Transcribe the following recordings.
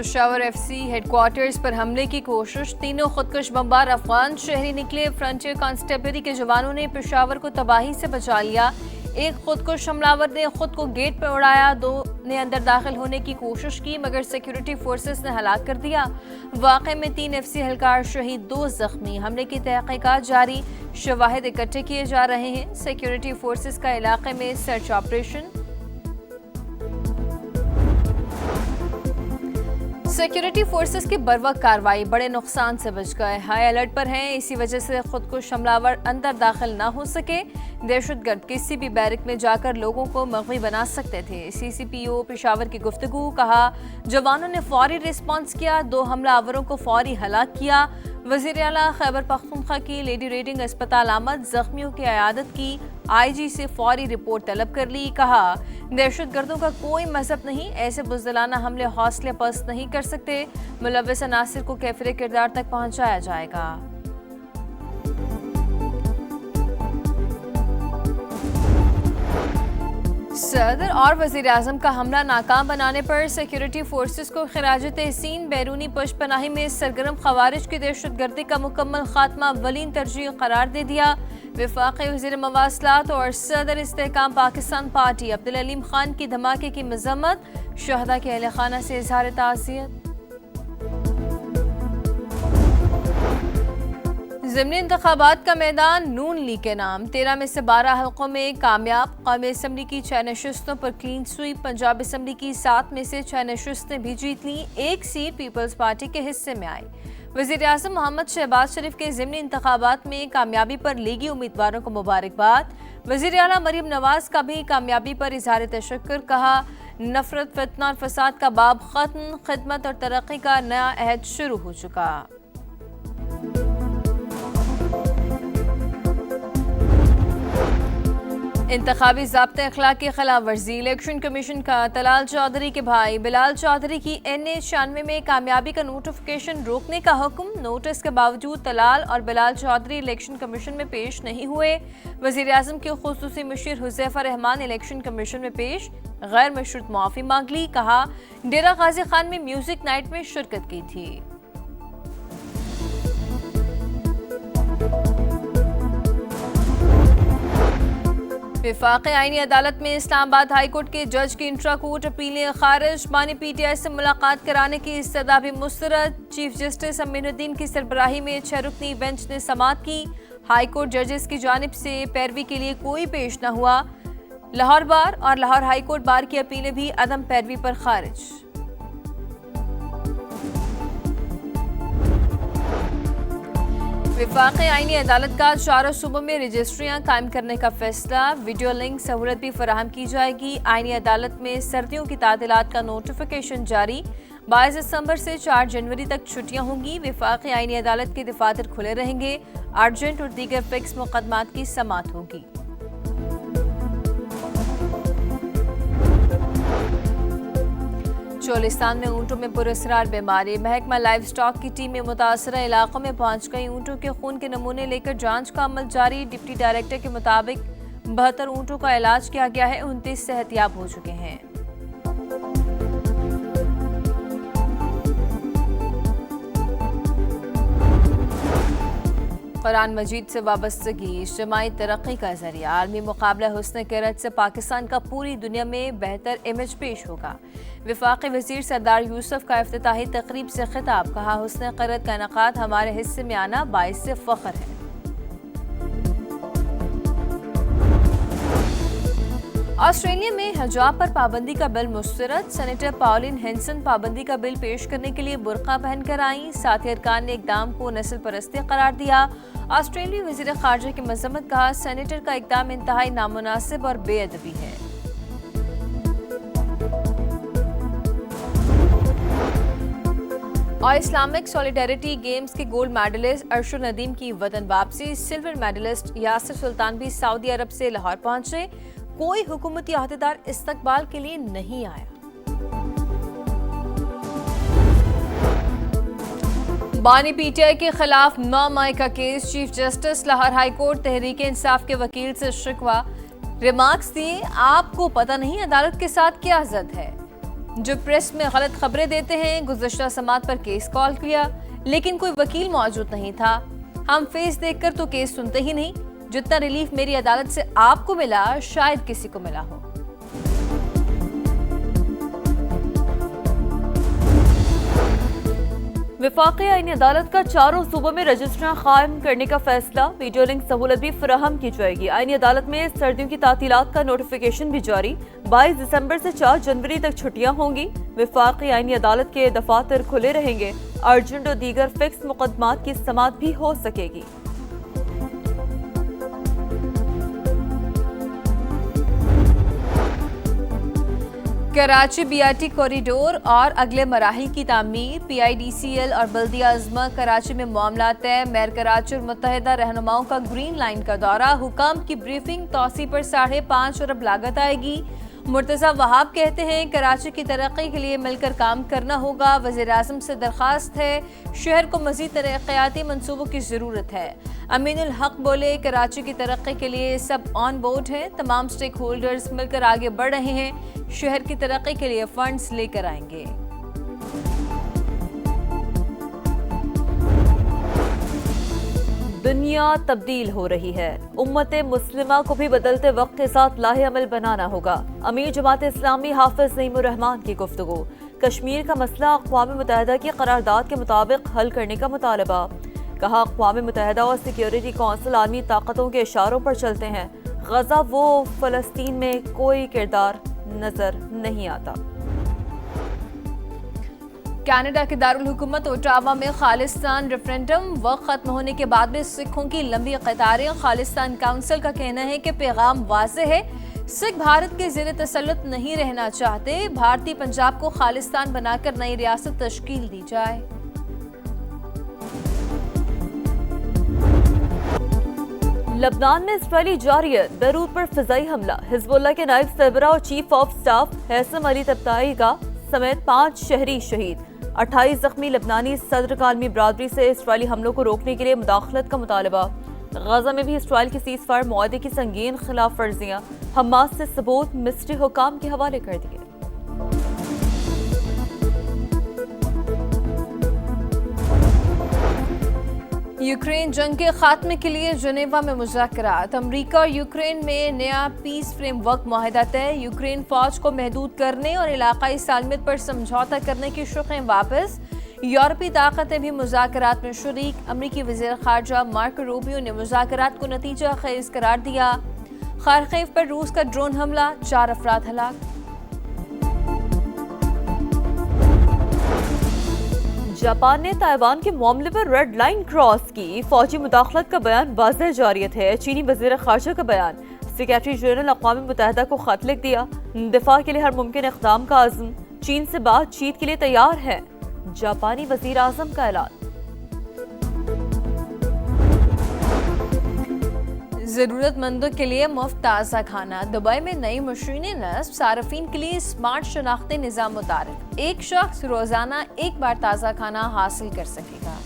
Peshawar FC headquarters पर हमले की कोशिश, तीनों खुदकुश बमबार अफगान शहरी निकले। फ्रंटियर कांस्टेबलरी के जवानों ने पेशावर को तबाही से बचा लिया। एक खुदकुश हमलावर ने खुद को गेट पर उड़ाया, दो ने अंदर दाखिल होने की कोशिश की मगर सिक्योरिटी फोर्सेस ने हलाक कर दिया। वाक़े में 3 FC एहलकार शहीद, 2 जख्मी। हमले की तहकीकात जारी, शवाहिद इकट्ठे किए जा रहे हैं। सिक्योरिटी फोर्सेस का इलाके में सर्च ऑपरेशन। सिक्योरिटी फोर्सेस की बरवक्त कार्रवाई, बड़े नुकसान से बच गए। हाई अलर्ट पर हैं, इसी वजह से खुदकुश हमलावर अंदर दाखिल ना हो सके। दहशतगर्द किसी भी बैरक में जाकर लोगों को मग़वी बना सकते थे। CCPO पेशावर की गुफ्तगू, कहा जवानों ने फौरी रिस्पॉन्स किया, 2 हमलावरों को फौरी हलाक किया। वज़ीर आला खैबर पख्तूनख्वा की लेडी रेडिंग अस्पताल आमद, जख्मियों की अयादत की। IG से फौरी रिपोर्ट तलब कर ली। कहा दहशतगर्दों का कोई मजहब नहीं, ऐसे बुज़दिलाना हमले हौसले पस्त नहीं कर सकते। मुलव्वस अनासिर को कैफिर किरदार तक पहुँचाया जाएगा। सदर और वज़ीर आज़म का हमला नाकाम बनाने पर सिक्योरिटी फोर्सेस को खिराज तहसीन। बैरूनी पशपनाही में सरगर्म खवारिज की दहशतगर्दी का मुकम्मल खात्मा अव्वलीन तरजीह करार दे दिया। वफाक़ी वज़ीर मवासलात और सदर इस्तेहकाम पाकिस्तान पार्टी अब्दुल अलीम खान की धमाके की मज़म्मत, शहदा के अहले खाना से इज़हार ताज़ियत। ज़िमनी इंतखाबात का मैदान नून लीग के नाम, 13 में से 12 हल्कों में कामयाब। कौमी असम्बली की 6 नशिस्तों पर क्लीन स्वीप। पंजाब असम्बली की 7 में से 6 नशिस्तें भी जीत ली। 1 सीट पीपल्स पार्टी के हिस्से में आई। वज़ीर आज़म मोहम्मद शहबाज शरीफ के ज़िमनी इंतखाबात में कामयाबी पर लीगी उम्मीदवारों को मुबारकबाद। वज़ीर आला मरीम नवाज का भी कामयाबी पर इज़हार तशक्कुर, कहा नफरत, फितना और फसाद का बाब खत्म, खिदमत और तरक्की का नया अहद शुरू हो चुका। इंतखाबी ज़ाब्ते अखलाक की खिलाफ वर्जी, इलेक्शन कमीशन का तलाल चौधरी के भाई बिलाल चौधरी की NA 96 में कामयाबी का नोटिफिकेशन रोकने का हुक्म। नोटिस के बावजूद तलाल और बिलाल चौधरी इलेक्शन कमीशन में पेश नहीं हुए। वज़ीर आज़म के खुसूसी मुशीर हुज़ैफा रहमान इलेक्शन कमीशन में पेश, गैर मशरूत मुआफ़ी मांग ली। कहा डेरा गाजी खान में म्यूजिक नाइट में शिरकत की थी। वफाक़ी आईनी अदालत में इस्लामाबाद हाई कोर्ट के जज की इंट्रा कोर्ट अपीलें खारिज। बानी PTI से मुलाकात कराने की इस्तदा भी मुस्तरद। चीफ जस्टिस अमीनुद्दीन की सरबराही में 6 रुकनी बेंच ने समाअत की। हाई कोर्ट जजेस की जानिब से पैरवी के लिए कोई पेश न हुआ। लाहौर बार और लाहौर हाई कोर्ट बार की अपीलें भी अदम पैरवी पर खारिज। वफाक़ी आईनी अदालत का 4 सूबों में रजिस्ट्रियाँ कायम करने का फैसला। वीडियो लिंक सहूलत भी फराहम की जाएगी। आईनी अदालत में सर्दियों की तातीलात का नोटिफिकेशन जारी। 22 दिसंबर से 4 जनवरी तक छुट्टियाँ होंगी। वफाक़ी आईनी अदालत के दफातर खुले रहेंगे। अर्जेंट और दीगर फिक्स मुकदमात की समाअत होगी। चोलिस्तान में ऊँटों में पुरस्कार बीमारी, महकमा लाइव स्टॉक की टीमें मुतासरा इलाकों में पहुंच गई। ऊँटों के खून के नमूने लेकर जांच का अमल जारी। डिप्टी डायरेक्टर के मुताबिक 72 ऊँटों का इलाज किया गया है, 29 सेहतयाब हो चुके हैं। कुरान मजीद से वाबस्तगी इज्तिमाई तरक्की का जरिया। आलमी मुकाबला हुस्न किरत से पाकिस्तान का पूरी दुनिया में बेहतर इमेज पेश होगा। वफाक़ी वज़ीर सरदार यूसुफ का इफ्तिताही तकरीब से खिताब, कहा हुस्न किरत का इनक़ाद हमारे हिस्से में आना बाइस से फ़ख्र है। ऑस्ट्रेलिया में हिजाब पर पाबंदी का बिल मुस्तरद। सेनेटर पॉलिन हेंसन पाबंदी का बिल पेश करने के लिए बुर्का पहनकर आईं। साथी अरकान ने इक़दाम को नस्ल परस्ती करार दिया। ऑस्ट्रेलियाई वज़ीर ख़ारजा की मज़म्मत, कहा सेनेटर का इक़दाम इंतहाई नामुनासिब और बेअदबी है। और इस्लामिक सॉलिडेरिटी गेम्स के गोल्ड मेडलिस्ट अरशद नदीम की वतन वापसी। सिल्वर मेडलिस्ट यासिर सुल्तान भी सऊदी अरब से लाहौर पहुंचे। कोई हुकूमती अहदेदार इस्तकबाल के लिए नहीं आया। बानी PTI के खिलाफ 9 मई का केस। Chief justice Lahore high court Tehreek Insaf के वकील से शिकवा। रिमार्क्स दिए, आपको पता नहीं अदालत के साथ क्या जद है। जो प्रेस में गलत खबरें देते हैं, गुज़श्ता समात पर केस कॉल किया, लेकिन कोई वकील मौजूद नहीं था। हम फेस देखकर तो केस सुनते ही नहीं। जितना रिलीफ मेरी अदालत से आपको मिला, शायद किसी को मिला हो। वफाकी आईनी अदालत का 4 सूबों में रजिस्ट्रार कायम करने का फैसला। वीडियो लिंक सहूलत भी फराहम की जाएगी। आईनी अदालत में सर्दियों की तातीलात का नोटिफिकेशन भी जारी। 22 दिसंबर से 4 जनवरी तक छुट्टियां होंगी। वफाकी आईनी अदालत के दफातर खुले रहेंगे। अर्जेंट और दीगर फिक्स मुकदमात की समाअत भी हो सकेगी। कराची बीआरटी कॉरिडोर और अगले मराहिल की तामीर। PIDCL और बल्दिया अज़मा कराची में मामला तय। मेयर कराची और मुत्तहिदा रहनुमाओं का ग्रीन लाइन का दौरा। हुकाम की ब्रीफिंग। तौसी पर 5.5 अरब लागत आएगी। मुर्तज़ा वहाब कहते हैं कराची की तरक्की के लिए मिलकर काम करना होगा। वज़ीर-ए-आज़म से दरख्वास्त है, शहर को मज़ीद तरक्याती मंसूबों की ज़रूरत है। अमीनुल हक बोले, कराची की तरक्की के लिए सब ऑन बोर्ड हैं। तमाम स्टेक होल्डर्स मिलकर आगे बढ़ रहे हैं। शहर की तरक्की के लिए फंड्स लेकर आएंगे। दुनिया तब्दील हो रही है। उम्मत मुस्लिमा को भी बदलते वक्त के साथ लाहे अमल बनाना होगा। अमीर जमात इस्लामी हाफिज नईमुर रहमान की गुफ्तगू। कश्मीर का मसला अक़वाम मुत्तहिदा की करारदाद के मुताबिक हल करने का मुतालबा। कहा, अक़वाम मुत्तहिदा और सिक्योरिटी कौंसिल आलमी ताकतों के इशारों पर चलते हैं। गजा वो फ़लस्तीन में कोई किरदार नजर नहीं आता। कनाडा के दारुल हुकूमत ओटावा में खालिस्तान रेफरेंडम वक्त खत्म होने के बाद भी सिखों की लंबी कतारें। खालिस्तान काउंसिल का कहना है कि पैगाम वाज़ेह है, सिख भारत के ज़ेर तसल्लुत नहीं रहना चाहते। भारतीय पंजाब को खालिस्तान बनाकर नई रियासत तश्कील दी जाए। लबनान में इस्राईली जारियत बैरूत पर फिजाई हमला। हिजबुल्लाह के नायब सरबराह और chief of staff Haisam Ali Tabatabai का समेत 5 शहरी शहीद। 28 जख्मी। लबनानी सदर का आलमी बरादरी से इस्राईली हमलों को रोकने के लिए मुदाखलत का मुतालबा। गजा में भी इसराइल के सीज़ फायर मुआहदे की संगीन खिलाफ वर्जियां। हमास से सबूत मिस्री हुकाम के हवाले कर दिए। यूक्रेन जंग के खात्मे के लिए जनेवा में मुज़ाकरात। अमरीका और यूक्रेन में नया पीस फ्रेमवर्क मुआहदा तय। यूक्रेन फौज को महदूद करने और इलाकाई सालमियत पर समझौता करने की शुक़ें वापस। यूरोपीय ताकतें भी मुज़ाकरात में शरीक। अमरीकी वज़ीर ख़ारजा मार्को रूबियो ने मुज़ाकरात को नतीजा खेज़ करार दिया। खार्किव पर रूस का ड्रोन हमला, 4 अफराद हलाक। जापान ने ताइवान के मामले पर रेड लाइन क्रॉस की। फौजी मुदाखलत का बयान वाज़ेह जारियत है। चीनी वज़ीर ख़ारजा का बयान। सेक्रेटरी जनरल अक़वाम मुत्तहिदा को खत लिख दिया। दिफा के लिए हर मुमकिन इक़दाम का अज़्म। चीन से बातचीत के लिए तैयार है। जापानी वज़ीर आज़म का ऐलान। ज़रूरतमंदों के लिए मुफ्त ताज़ा खाना। दुबई में नई मशीनें नस्ब। सार्फिन के लिए स्मार्ट शनाख्ती निज़ाम मुतारिफ। एक शख्स रोजाना एक बार ताज़ा खाना हासिल कर सकेगा।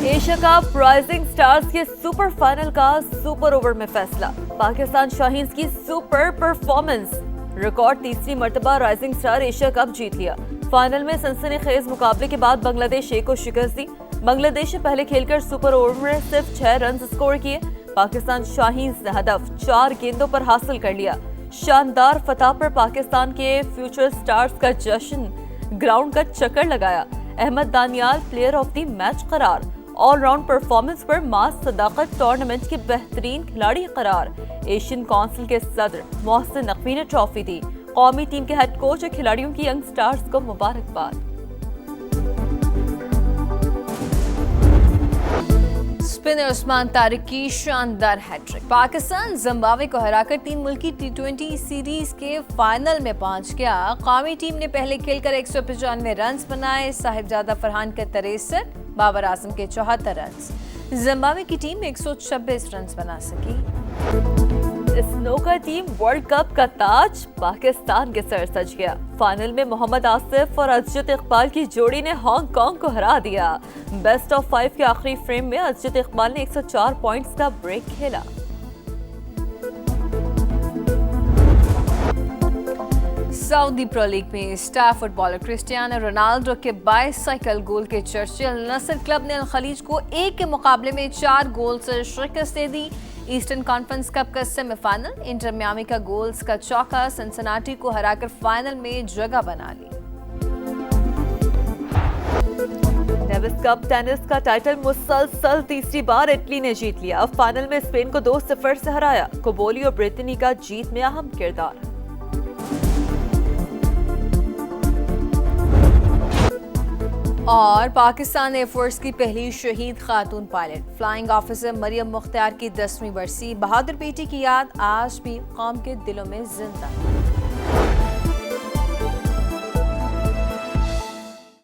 एशिया कप राइजिंग स्टार्स के सुपर फाइनल का सुपर ओवर में फैसला। पाकिस्तान शाहीन्स की सुपर परफॉर्मेंस। रिकॉर्ड तीसरी मर्तबा राइजिंग स्टार एशिया कप जीत लिया। फाइनल में सनसनीखेज मुकाबले के बाद बांग्लादेश ए को शिकस्त दी। बांग्लादेश ने पहले खेलकर सुपर ओवर में सिर्फ 6 रन स्कोर किए। पाकिस्तान शाहीन्स ने हदफ 4 गेंदों पर हासिल कर लिया। शानदार फतह पर पाकिस्तान के फ्यूचर स्टार्स का जश्न। ग्राउंड का चक्कर लगाया। Ahmed Daniyal player of the match करार। ऑलराउंड परफॉर्मेंस पर मास सदाकत टूर्नामेंट के बेहतरीन खिलाड़ी करार। एशियन काउंसिल के सदर मोहसिन नकवी ने ट्रॉफी दी। कौमी टीम के हेड कोच और खिलाड़ियों की यंग स्टार्स को मुबारकबाद। स्पिनर उस्मान तारिक की शानदार हैट्रिक। पाकिस्तान जिम्बाब्वे को हराकर 3 मुल्की T20 सीरीज के फाइनल में पहुंच गया। कौमी टीम ने पहले खेलकर 195 रन बनाए। साहिबजादा फरहान के 63, बाबर आजम के 74 रन। जिम्बाब्वे की टीम 126 रन बना सकी। स्नूकर टीम वर्ल्ड कप का ताज पाकिस्तान के सर सज गया। फाइनल में मोहम्मद आसिफ और अजजत इकबाल की जोड़ी ने हांगकांग को हरा दिया। बेस्ट ऑफ 5 के आखिरी फ्रेम में अजजत इकबाल ने 104 पॉइंट्स का ब्रेक खेला। सऊदी प्रो लीग में स्टार फुटबॉलर क्रिस्टियानो रोनाल्डो के बाइसाइकिल गोल के चर्चे अल नसर क्लब ने अल खलीज को 1 के मुकाबले में 4 गोल से शिकस्त दे दी। ईस्टर्न कॉन्फ्रेंस कप का सेमीफाइनल इंटर मियामी का गोल्स का चौका सिनसिनाटी को हराकर फाइनल में जगह बना ली। डेविस कप टेनिस का टाइटल मुसलसल तीसरी बार इटली ने जीत लिया। फाइनल में स्पेन को 2-0 से हराया। कोबोली और ब्रेतनी का जीत में अहम किरदार। और पाकिस्तान एयरफोर्स की पहली शहीद खातून pilot flying officer Maryam Mukhtar की 10वीं बरसी। बहादुर बेटी की याद आज भी कौम के दिलों में जिंदा।